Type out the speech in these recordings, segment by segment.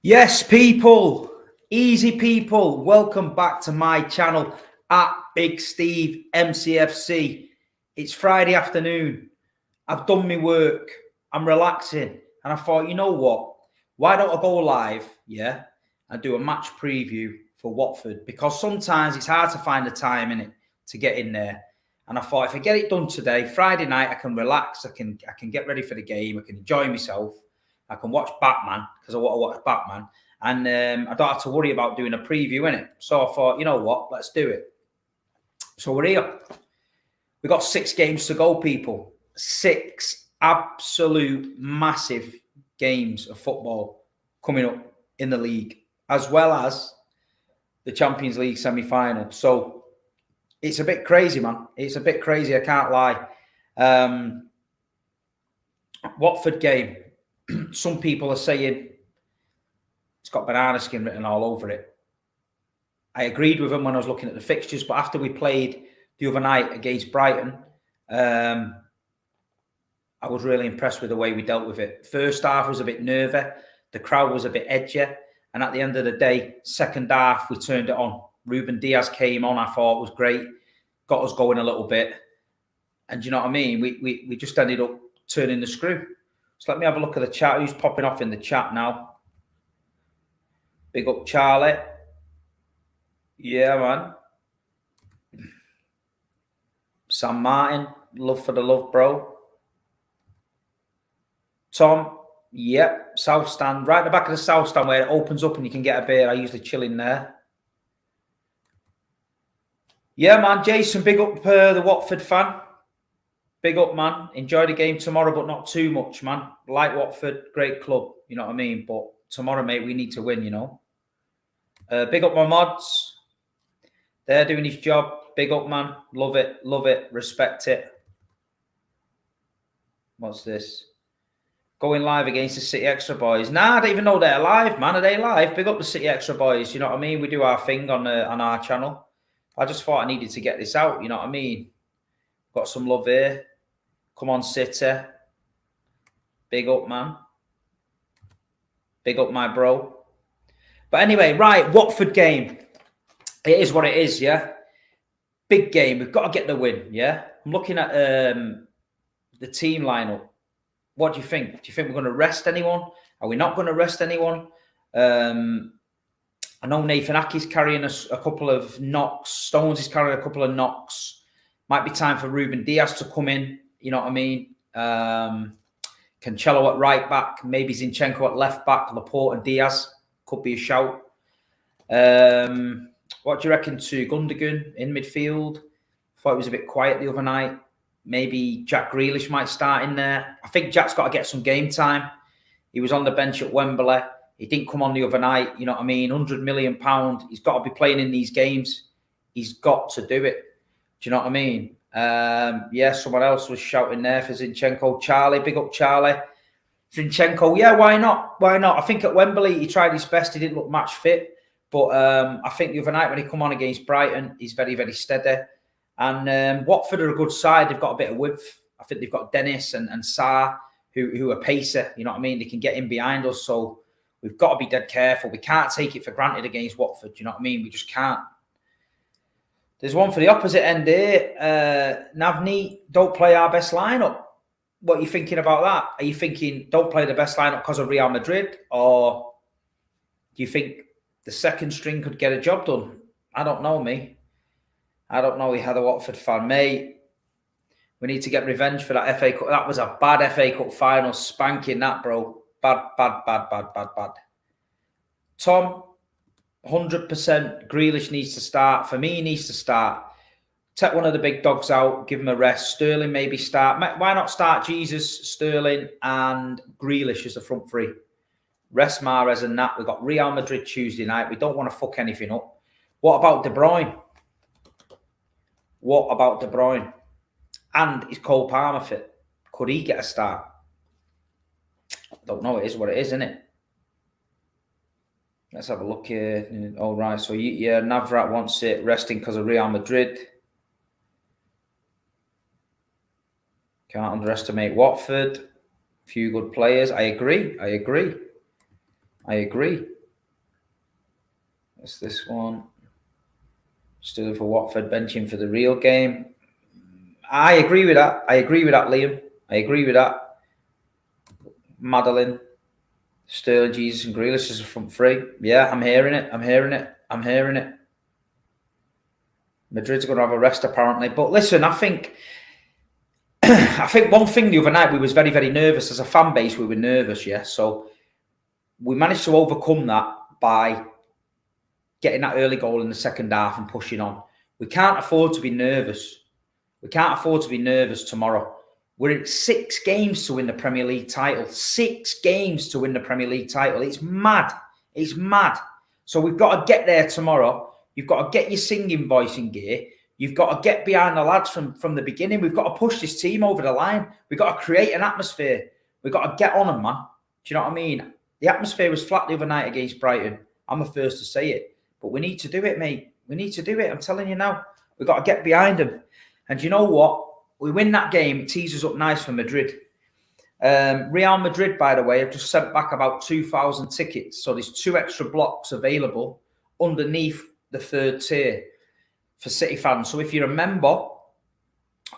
Yes, people, easy people, welcome back to my channel at Big Steve MCFC. It's Friday afternoon. I've done my work. I'm relaxing. And I thought, you know what? Why don't I go live, and do a match preview for Watford? Because sometimes it's hard to find the time in it to get in there. And I thought if I get it done today, Friday night, I can relax. I can get ready for the game. I can enjoy myself. I can watch Batman because I want to watch Batman. And I don't have to worry about doing a preview in it. So I thought, you know what? Let's do it. So we're here. We've got 6 games to go, people. 6 absolute massive games of football coming up in the league, as well as the Champions League semi-final. So it's a bit crazy, man. It's a bit crazy, I can't lie. Watford game. Some people are saying it's got banana skin written all over it. I agreed with them when I was looking at the fixtures, but after we played the other night against Brighton, I was really impressed with the way we dealt with it. First half was a bit nervy. The crowd was a bit edgy. And at the end of the day, second half, we turned it on. Ruben Diaz came on, I thought was great. Got us going a little bit. And you know what I mean? We just ended up turning the screw. So let me have a look at the chat. Who's popping off in the chat now? Big up Charlie. Yeah, man. Sam Martin. Love for the love, bro. Tom. Yep. South stand. Right at the back of the south stand where it opens up and you can get a beer. I usually chill in there. Yeah, man. Jason, big up the Watford fan. Big up, man. Enjoy the game tomorrow, but not too much, man. Like Watford, great club. You know what I mean? But tomorrow, mate, we need to win, you know. Big up my mods. They're doing his job. Big up, man. Love it. Love it. Respect it. What's this? Going live against the City Extra boys. Nah, I don't even know they're live, man. Are they live? Big up the City Extra boys. You know what I mean? We do our thing on our channel. I just thought I needed to get this out. You know what I mean? Got some love here. Come on, City. Big up, man. Big up, my bro. But anyway, right, Watford game. It is what it is, yeah? Big game. We've got to get the win, yeah? I'm looking at the team lineup. What do you think? Do you think we're going to rest anyone? Are we not going to rest anyone? I know Nathan Ake's carrying a couple of knocks. Stones is carrying a couple of knocks. Might be time for Ruben Diaz to come in. You know what I mean? Cancelo at right back. Maybe Zinchenko at left back. Laporte and Diaz. Could be a shout. What do you reckon to Gundogan in midfield? Thought it was a bit quiet the other night. Maybe Jack Grealish might start in there. I think Jack's got to get some game time. He was on the bench at Wembley. He didn't come on the other night. You know what I mean? £100 million. He's got to be playing in these games. He's got to do it. Do you know what I mean? Yeah, someone else was shouting there for Zinchenko. Charlie, big up Charlie. Zinchenko, yeah, why not? Why not? I think at Wembley, he tried his best. He didn't look match fit. But I think the other night when he come on against Brighton, he's very, very steady. And Watford are a good side. They've got a bit of width. I think they've got Dennis and Sarr, who are pacer. You know what I mean? They can get in behind us. So we've got to be dead careful. We can't take it for granted against Watford. You know what I mean? We just can't. There's one for the opposite end here. Navni, don't play our best lineup. What are you thinking about that? Are you thinking don't play the best lineup because of Real Madrid? Or do you think the second string could get a job done? I don't know, me. I don't know. We had a Watford fan, mate. We need to get revenge for that FA Cup. That was a bad FA Cup final. Spanking that, bro. Bad. Tom, 100% Grealish needs to start. For me, he needs to start. Take one of the big dogs out. Give him a rest. Sterling maybe start. Why not start Jesus, Sterling and Grealish as the front three? Rest Mahrez and that. We've got Real Madrid Tuesday night. We don't want to fuck anything up. What about De Bruyne? What about De Bruyne? And is Cole Palmer fit? Could he get a start? I don't know. It is what it is, isn't it? Let's have a look here. All right. So, yeah, Navrat wants it resting because of Real Madrid. Can't underestimate Watford. Few good players. I agree. I agree. That's this one. Still for Watford, benching for the real game. I agree with that. Liam. I agree with that. Madeline, Sterling, Jesus, and Grealish is a front three. Yeah, I'm hearing it. Madrid's going to have a rest apparently. But listen, I think one thing the other night, we was very, very nervous. As a fan base, we were nervous, yeah. So we managed to overcome that by getting that early goal in the second half and pushing on. We can't afford to be nervous. Tomorrow. We're at 6 games to win the Premier League title. 6 games to win the Premier League title. It's mad. So we've got to get there tomorrow. You've got to get your singing voice in gear. You've got to get behind the lads from the beginning. We've got to push this team over the line. We've got to create an atmosphere. We've got to get on them, man. Do you know what I mean? The atmosphere was flat the other night against Brighton. I'm the first to say it. But we need to do it, mate. We need to do it. I'm telling you now. We've got to get behind them. And you know what? We win that game, it tees us up nice for Madrid. Real Madrid, by the way, have just sent back about 2,000 tickets. So there's 2 extra blocks available underneath the 3rd tier for City fans. So if you're a member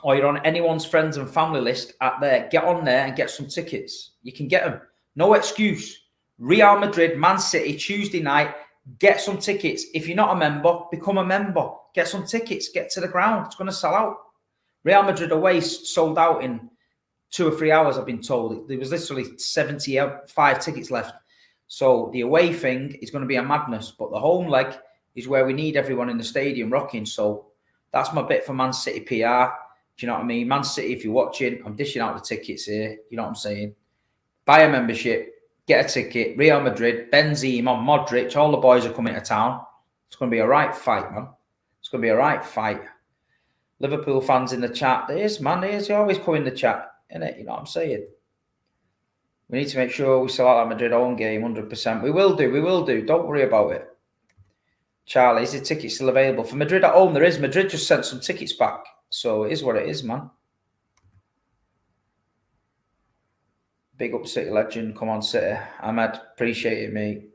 or you're on anyone's friends and family list at there, get on there and get some tickets. You can get them. No excuse. Real Madrid, Man City, Tuesday night. Get some tickets. If you're not a member, become a member. Get some tickets. Get to the ground. It's going to sell out. Real Madrid away sold out in 2 or 3 hours, I've been told. There was literally 75 tickets left. So the away thing is going to be a madness. But the home leg is where we need everyone in the stadium rocking. So that's my bit for Man City PR. Do you know what I mean? Man City, if you're watching, I'm dishing out the tickets here. You know what I'm saying? Buy a membership. Get a ticket. Real Madrid, Benzema, Modric, all the boys are coming to town. It's going to be a right fight, man. It's going to be a right fight. Liverpool fans in the chat. There's, man. There's. You always come in the chat, innit? You know what I'm saying? We need to make sure we sell out that Madrid home game 100%. We will do. Don't worry about it. Charlie, is the ticket still available? For Madrid at home, there is. Madrid just sent some tickets back. So it is what it is, man. Big up City legend. Come on, City. Ahmed, appreciate it, mate.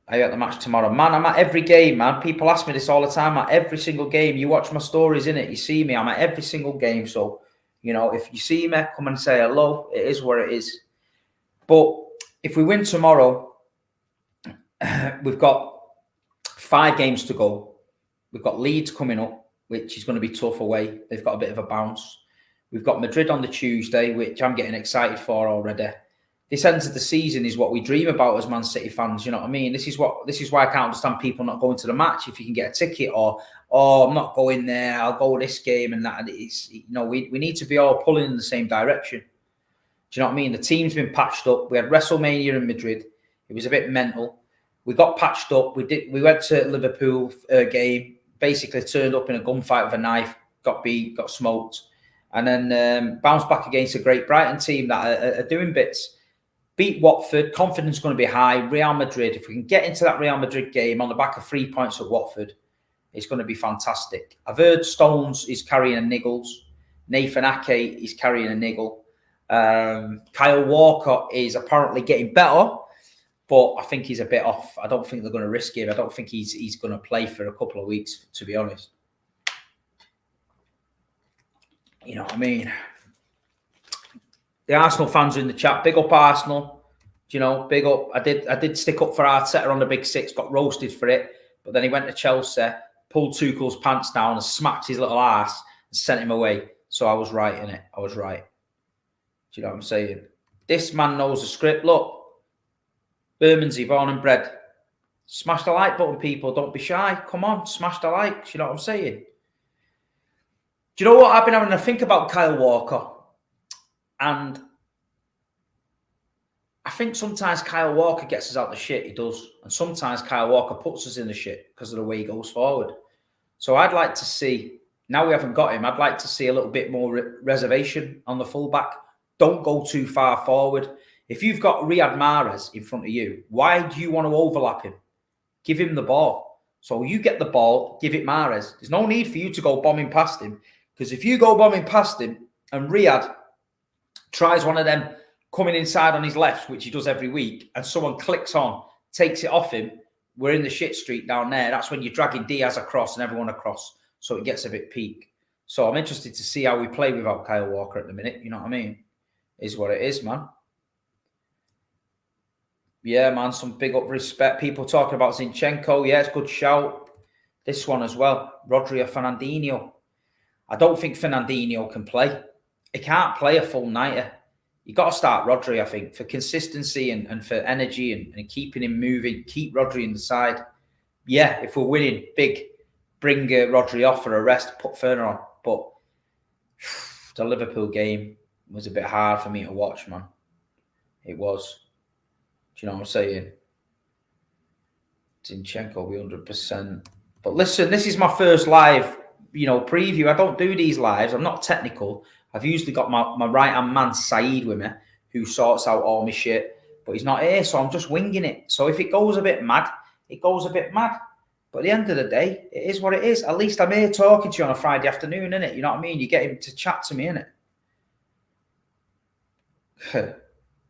Are you at the match tomorrow? Man, I'm at every game, man. People ask me this all the time. I'm at every single game. You watch my stories, innit? You see me. I'm at every single game. So, you know, if you see me, come and say hello. It is what it is. But if we win tomorrow, we've got 5 games to go. We've got Leeds coming up, which is going to be tough away. They've got a bit of a bounce. We've got Madrid on the Tuesday, which I'm getting excited for already. This end of the season is what we dream about as Man City fans. You know what I mean? This is why I can't understand people not going to the match if you can get a ticket, or I'm not going there. I'll go this game and that. And it's, you know, we need to be all pulling in the same direction. Do you know what I mean? The team's been patched up. We had WrestleMania in Madrid. It was a bit mental. We got patched up. We went to Liverpool game. Basically turned up in a gunfight with a knife. Got beat. Got smoked. And then bounced back against a great Brighton team that are doing bits. Beat Watford. Confidence going to be high. Real Madrid. If we can get into that Real Madrid game on the back of 3 points at Watford, it's going to be fantastic. I've heard Stones is carrying a niggles. Nathan Ake is carrying a niggle. Kyle Walker is apparently getting better, but I think he's a bit off. I don't think they're going to risk him. I don't think he's going to play for a couple of weeks, to be honest. You know what I mean? The Arsenal fans are in the chat. Big up Arsenal. You know, big up. I did stick up for Arteta on the Big Six. Got roasted for it, but then he went to Chelsea, pulled Tuchel's pants down and smacked his little ass and sent him away. So I was right in it. I was right. Do you know what I'm saying? This man knows the script. Look, Bermondsey, born and bred. Smash the like button, people. Don't be shy. Come on, smash the likes. You know what I'm saying? Do you know what? I've been having to think about Kyle Walker. And I think sometimes Kyle Walker gets us out the shit. He does. And sometimes Kyle Walker puts us in the shit because of the way he goes forward. So I'd like to see, now we haven't got him, I'd like to see a little bit more reservation on the fullback. Don't go too far forward. If you've got Riyad Mahrez in front of you, why do you want to overlap him? Give him the ball. So you get the ball, give it Mahrez. There's no need for you to go bombing past him. Because if you go bombing past him and Riyad tries one of them coming inside on his left, which he does every week, and someone clicks on, takes it off him, we're in the shit street down there. That's when you're dragging Diaz across and everyone across. So it gets a bit peak. So I'm interested to see how we play without Kyle Walker at the minute. You know what I mean? Is what it is, man. Yeah, man, some big up respect. People talking about Zinchenko. Yeah, it's a good shout. This one as well. Rodri or Fernandinho. I don't think Fernandinho can play. He can't play a full nighter. You got to start Rodri, I think, for consistency and for energy and keeping him moving. Keep Rodri in the side. Yeah, if we're winning, big, bring Rodri off for a rest, put Ferner on. But the Liverpool game was a bit hard for me to watch, man. It was. Do you know what I'm saying? Zinchenko will be 100%. But listen, this is my first live, preview. I don't do these lives. I'm not technical. I've usually got my right-hand man, Saeed, with me, who sorts out all my shit. But he's not here, so I'm just winging it. So if it goes a bit mad, it goes a bit mad. But at the end of the day, it is what it is. At least I'm here talking to you on a Friday afternoon, innit? You know what I mean? You get him to chat to me, innit?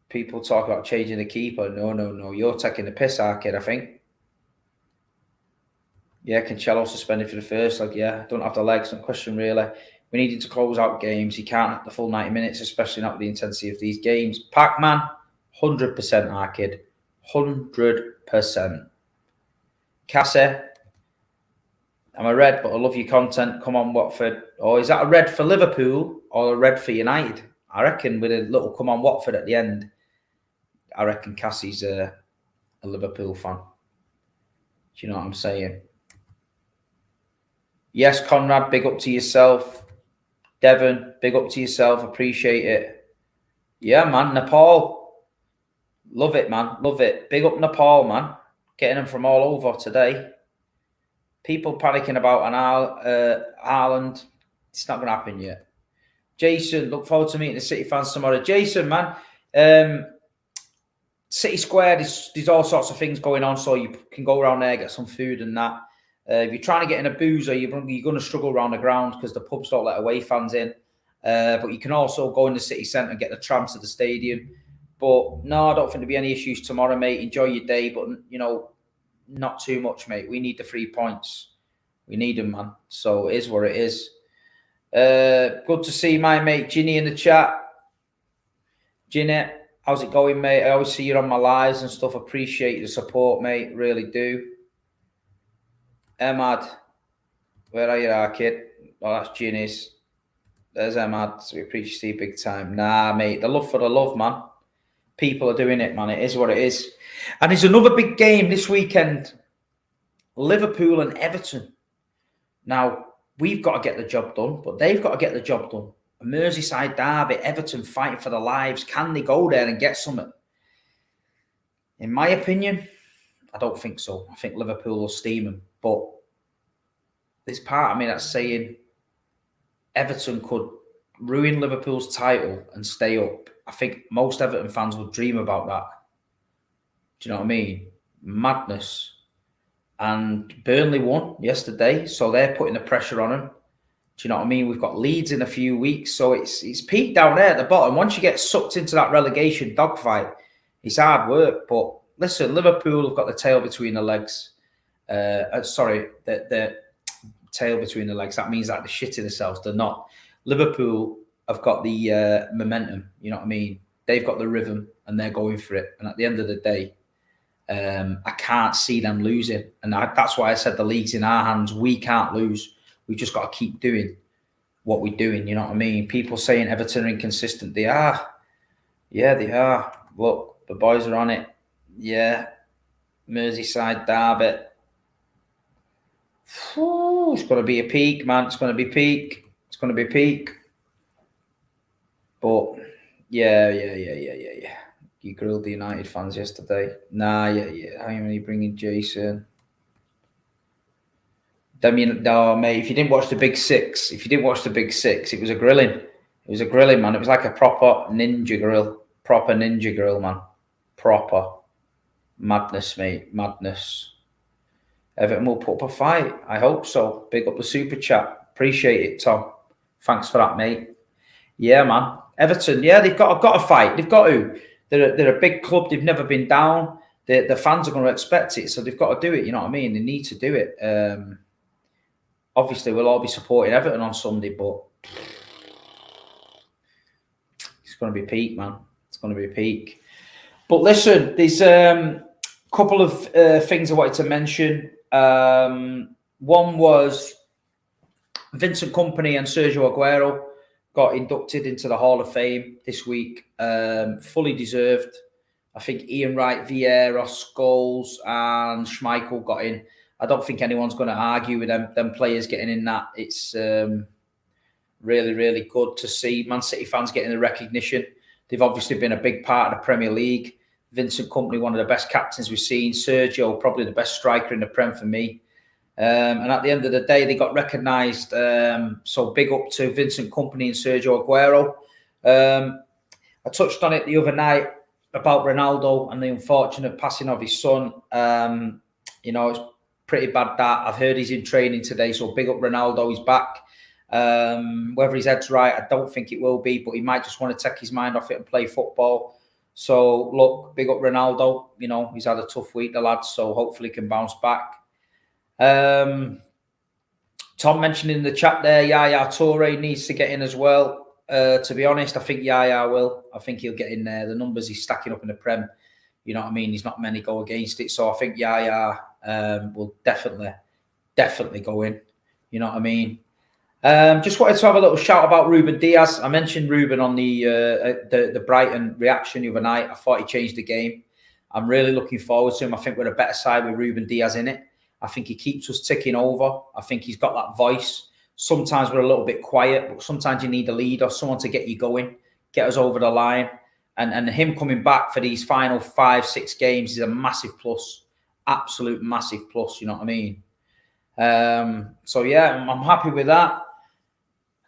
People talk about changing the keeper. No. You're taking the piss, Arcade, I think. Yeah, Cancelo suspended for the first leg. Yeah, don't have the legs. No question, really. We needed to close out games. He can't have the full 90 minutes, especially not with the intensity of these games. Pac-Man, 100% Arcade. 100%. Cassie, I'm a red, but I love your content. Come on, Watford. Or is that a red for Liverpool or a red for United? I reckon with a little come on Watford at the end, I reckon Cassie's a Liverpool fan. Do you know what I'm saying? Yes, Conrad, big up to yourself. Devon, big up to yourself. Appreciate it. Yeah, man. Nepal. Love it, man. Love it. Big up Nepal, man. Getting them from all over today. People panicking about an Haaland. It's not going to happen yet. Jason, look forward to meeting the City fans tomorrow. Jason, man. City Square, there's all sorts of things going on, so you can go around there, get some food and that. If you're trying to get in a boozer, you're going to struggle around the ground because the pubs don't let away fans in. But you can also go in the city centre and get the tram to the stadium. But no, I don't think there'll be any issues tomorrow, mate. Enjoy your day, but, not too much, mate. We need the 3 points. We need them, man. So it is what it is. Good to see my mate Ginny in the chat. Ginny, how's it going, mate? I always see you on my lives and stuff. Appreciate the support, mate. Really do. Emad, where are you, kid? Oh, that's Ginny's. There's Emad. So we appreciate you big time. Nah, mate. The love for the love, man. People are doing it, man. It is what it is. And there's another big game this weekend. Liverpool and Everton. Now, we've got to get the job done, but they've got to get the job done. A Merseyside derby, Everton fighting for their lives. Can they go there and get something? In my opinion, I don't think so. I think Liverpool will steam them. But there's part of me that's saying Everton could ruin Liverpool's title and stay up. I think most Everton fans would dream about that. Do you know what I mean? Madness. And Burnley won yesterday, so they're putting the pressure on them. Do you know what I mean? We've got Leeds in a few weeks, so it's peaked down there at the bottom. Once you get sucked into that relegation dogfight, it's hard work. But listen, Liverpool have got the tail between the legs. The tail between the legs. That means that they're shitting themselves. They're not. Liverpool have got the momentum. You know what I mean? They've got the rhythm, and they're going for it. And at the end of the day, I can't see them losing. And that's why I said the league's in our hands. We can't lose. We just got to keep doing what we're doing. You know what I mean? People saying Everton are inconsistent. They are. Yeah, they are. Look, the boys are on it. Yeah. Merseyside derby. It's going to be a peak, man. It's going to be peak. It's going to be peak. But, yeah. You grilled the United fans yesterday. Nah, yeah. How many bringing Jason? No, mate, if you didn't watch the Big Six, it was a grilling. It was a grilling, man. It was like a proper ninja grill. Proper ninja grill, man. Proper. Madness, mate. Madness. Everton will put up a fight. I hope so. Big up the super chat. Appreciate it, Tom. Thanks for that, mate. Yeah, man. Everton, yeah, they've got to fight. They've got to. They're a big club. They've never been down. The fans are going to expect it, so they've got to do it. You know what I mean? They need to do it. Obviously, we'll all be supporting Everton on Sunday, but it's going to be peak, man. It's going to be peak. But listen, there's a couple of things I wanted to mention. One was Vincent Kompany and Sergio Aguero got inducted into the Hall of Fame this week. Fully deserved. I think Ian Wright, Vieira, Scholes and Schmeichel got in. I don't think anyone's going to argue with them players getting in that. It's really, really good to see Man City fans getting the recognition. They've obviously been a big part of the Premier League. Vincent Kompany, one of the best captains we've seen. Sergio, probably the best striker in the Prem for me. And at the end of the day, they got recognised. So big up to Vincent Kompany and Sergio Aguero. I touched on it the other night about Ronaldo and the unfortunate passing of his son. It's pretty bad that. I've heard he's in training today, so big up Ronaldo, he's back. Whether his head's right, I don't think it will be, but he might just want to take his mind off it and play football. So look, big up Ronaldo. He's had a tough week, the lad, so hopefully he can bounce back. Tom mentioned in the chat there, Yaya Toure needs to get in as well. To be honest, I think Yaya will. I think he'll get in there. The numbers he's stacking up in the Prem, you know what I mean? He's not many go against it. So I think Yaya will definitely go in. You know what I mean? Just wanted to have a little shout about Ruben Diaz. I mentioned Ruben on the Brighton reaction the other night. I thought he changed the game. I'm really looking forward to him. I think we're a better side with Ruben Diaz in it. I think he keeps us ticking over. I think he's got that voice. Sometimes we're a little bit quiet, but sometimes you need a leader, someone to get you going, get us over the line. And him coming back for these final 5-6 games is a massive plus. Absolute massive plus, you know what I mean? So, yeah, I'm happy with that.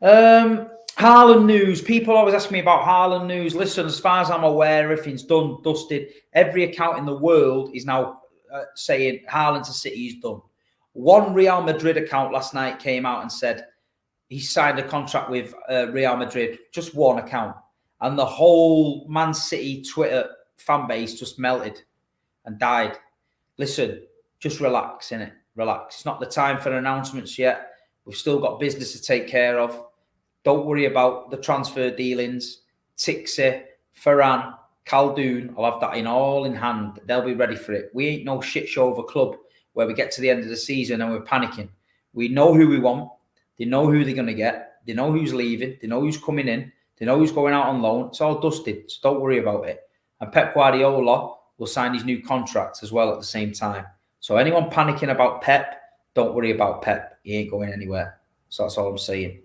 Haaland news. People always ask me about Haaland news. Listen, as far as I'm aware, everything's done, dusted. Every account in the world is now saying Haaland to City is done. One Real Madrid account last night came out and said he signed a contract with Real Madrid. Just one account. And the whole Man City Twitter fan base just melted and died. Listen, just relax, innit? Relax. It's not the time for announcements yet. We've still got business to take care of. Don't worry about the transfer dealings. Tixi, Ferran, Khaldoon, I'll have that all in hand. They'll be ready for it. We ain't no shit show of a club where we get to the end of the season and we're panicking. We know who we want. They know who they're going to get. They know who's leaving. They know who's coming in. They know who's going out on loan. It's all dusted, so don't worry about it. And Pep Guardiola will sign his new contracts as well at the same time. So anyone panicking about Pep, don't worry about Pep. He ain't going anywhere. So that's all I'm saying.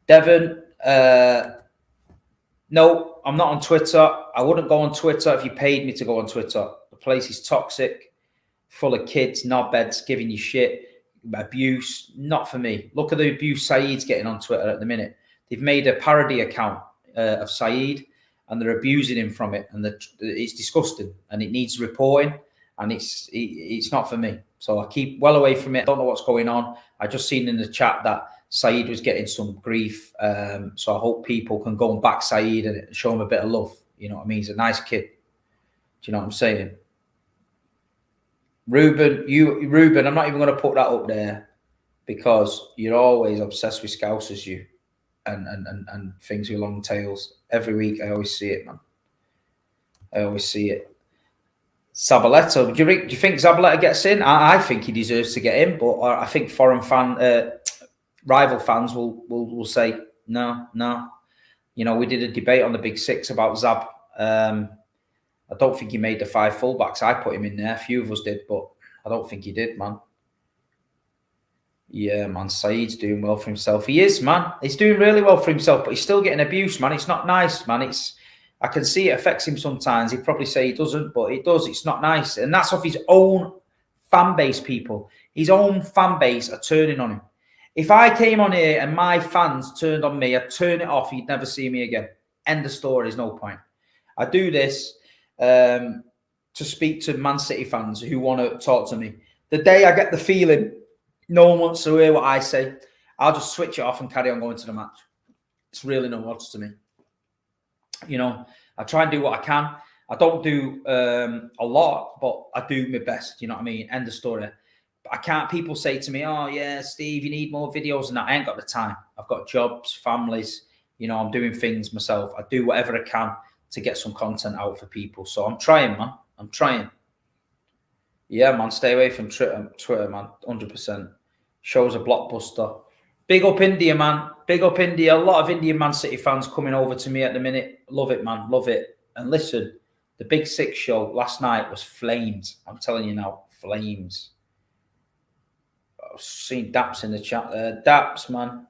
Devon, no, I'm not on Twitter. I wouldn't go on Twitter if you paid me to go on Twitter. The place is toxic, full of kids, knobheads, giving you shit, abuse. Not for me. Look at the abuse Saeed's getting on Twitter at the minute. They've made a parody account of Saeed and they're abusing him from it. And it's disgusting and it needs reporting and it's not for me. So I keep well away from it. I don't know what's going on. I just seen in the chat that Saeed was getting some grief. So I hope people can go and back Saeed and show him a bit of love. You know what I mean? He's a nice kid. Do you know what I'm saying? Ruben, I'm not even going to put that up there because you're always obsessed with Scousers, you and things with long tails. Every week I always see it, man. I always see it. Zabaleta, do you think Zabaleta gets in? I think he deserves to get in, but I think rival fans will say no. You know, we did a debate on the Big Six about Zab. I don't think he made the 5 fullbacks. I put him in there. A few of us did, but I don't think he did, man. Yeah, man, Saeed's doing well for himself. He is, man. He's doing really well for himself, but he's still getting abuse, man. It's not nice, man. I can see it affects him sometimes. He'd probably say he doesn't, but it does. It's not nice. And that's off his own fan base, people. His own fan base are turning on him. If I came on here and my fans turned on me, I'd turn it off. You'd never see me again. End of story. There's no point. I do this to speak to Man City fans who want to talk to me. The day I get the feeling no one wants to hear what I say, I'll just switch it off and carry on going to the match. It's really no odds to me. You know, I try and do what I can. I don't do a lot, but I do my best. You know what I mean? End of story. But I can't. People say to me, "Oh yeah, Steve, you need more videos," and that. I ain't got the time. I've got jobs, families. You know, I'm doing things myself. I do whatever I can to get some content out for people. So I'm trying, man. I'm trying. Yeah, man. Stay away from Twitter, man. 100%. Show's a blockbuster. Big up India, man. Big up India. A lot of Indian Man City fans coming over to me at the minute. Love it, man. Love it. And listen, the Big Six show last night was flames. I'm telling you now, flames. I've seen Daps in the chat there. Daps, man.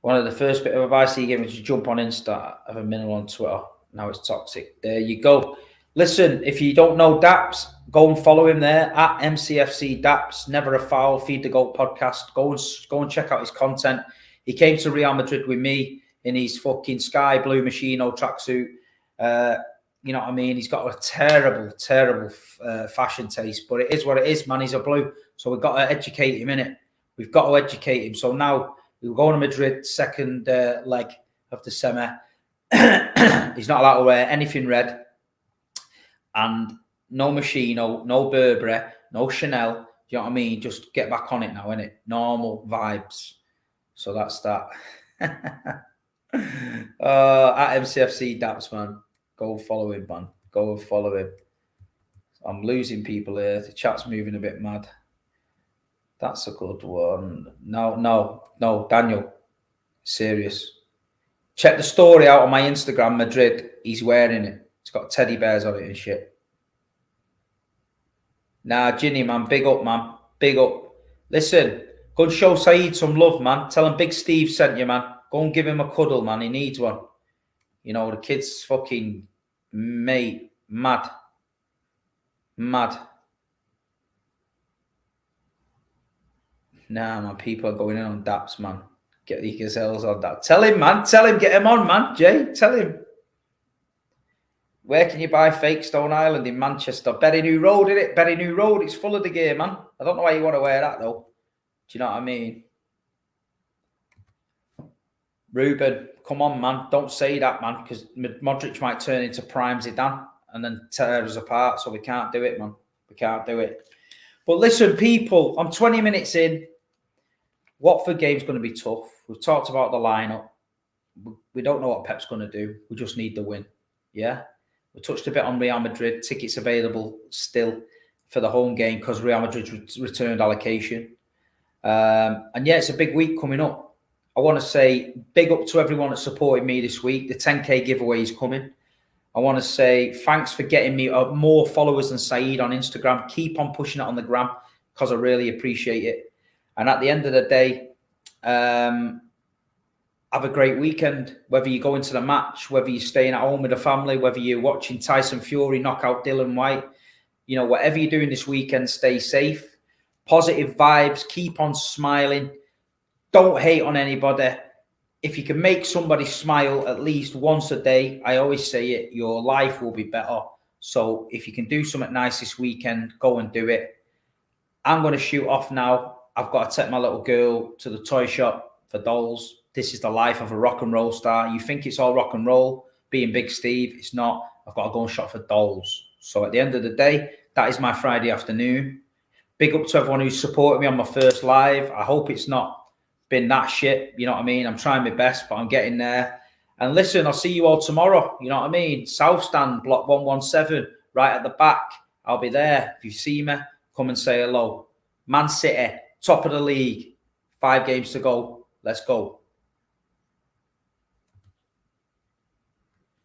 One of the first bit of advice he gave me to jump on Insta, have a minimal on Twitter. Now it's toxic. There you go. Listen, if you don't know Daps, go and follow him there at MCFC Daps. Never a Foul, Feed the Goat podcast. Go and check out his content. He came to Real Madrid with me in his fucking sky blue Machino tracksuit. You know what I mean? He's got a terrible fashion taste, but it is what it is, man. He's a blue, so we've got to educate him, innit? We've got to educate him. So now we're going to Madrid, second leg of the semi. He's not allowed to wear anything red. And no Machino, no Burberry, no Chanel. Do you know what I mean? Just get back on it now, innit? Normal vibes. So that's that. At MCFC Daps, man. Go follow him, man. Go follow him. I'm losing people here. The chat's moving a bit mad. That's a good one. No, Daniel. Serious. Check the story out on my Instagram, Madrid. He's wearing it. It's got teddy bears on it and shit. Nah, Ginny, man. Big up, man. Big up. Listen, go and show Saeed some love, man. Tell him Big Steve sent you, man. Go and give him a cuddle, man. He needs one. You know, the kid's fucking mad. Nah, man. People are going in on Daps, man. Get the gazelles on that. Tell him, man. Tell him. Get him on, man. Jay, tell him. Where can you buy fake Stone Island in Manchester? Berry New Road, innit? Berry New Road. It's full of the gear, man. I don't know why you want to wear that, though. Do you know what I mean? Ruben, come on, man. Don't say that, man, because Modric might turn into Prime Zidane and then tear us apart, so we can't do it, man. We can't do it. But listen, people, I'm 20 minutes in. Watford game's going to be tough. We've talked about the lineup. We don't know what Pep's going to do. We just need the win. Yeah? We touched a bit on Real Madrid. Tickets available still for the home game because Real Madrid returned allocation. And yeah, it's a big week coming up. I want to say big up to everyone that supported me this week. The 10K giveaway is coming. I want to say thanks for getting me more followers than Saeed on Instagram. Keep on pushing it on the gram because I really appreciate it. And at the end of the day, have a great weekend, whether you go into the match, whether you're staying at home with the family, whether you're watching Tyson Fury knock out Dylan White. You know, whatever you're doing this weekend, stay safe. Positive vibes. Keep on smiling. Don't hate on anybody. If you can make somebody smile at least once a day, I always say it, your life will be better. So if you can do something nice this weekend, go and do it. I'm going to shoot off now. I've got to take my little girl to the toy shop for dolls. This is the life of a rock and roll star. You think it's all rock and roll, being Big Steve. It's not. I've got to go and shop for dolls. So at the end of the day, that is my Friday afternoon. Big up to everyone who's supported me on my first live. I hope it's not been that shit. You know what I mean? I'm trying my best, but I'm getting there. And listen, I'll see you all tomorrow. You know what I mean? South Stand, block 117, right at the back. I'll be there. If you see me, come and say hello. Man City, top of the league. 5 games to go. Let's go.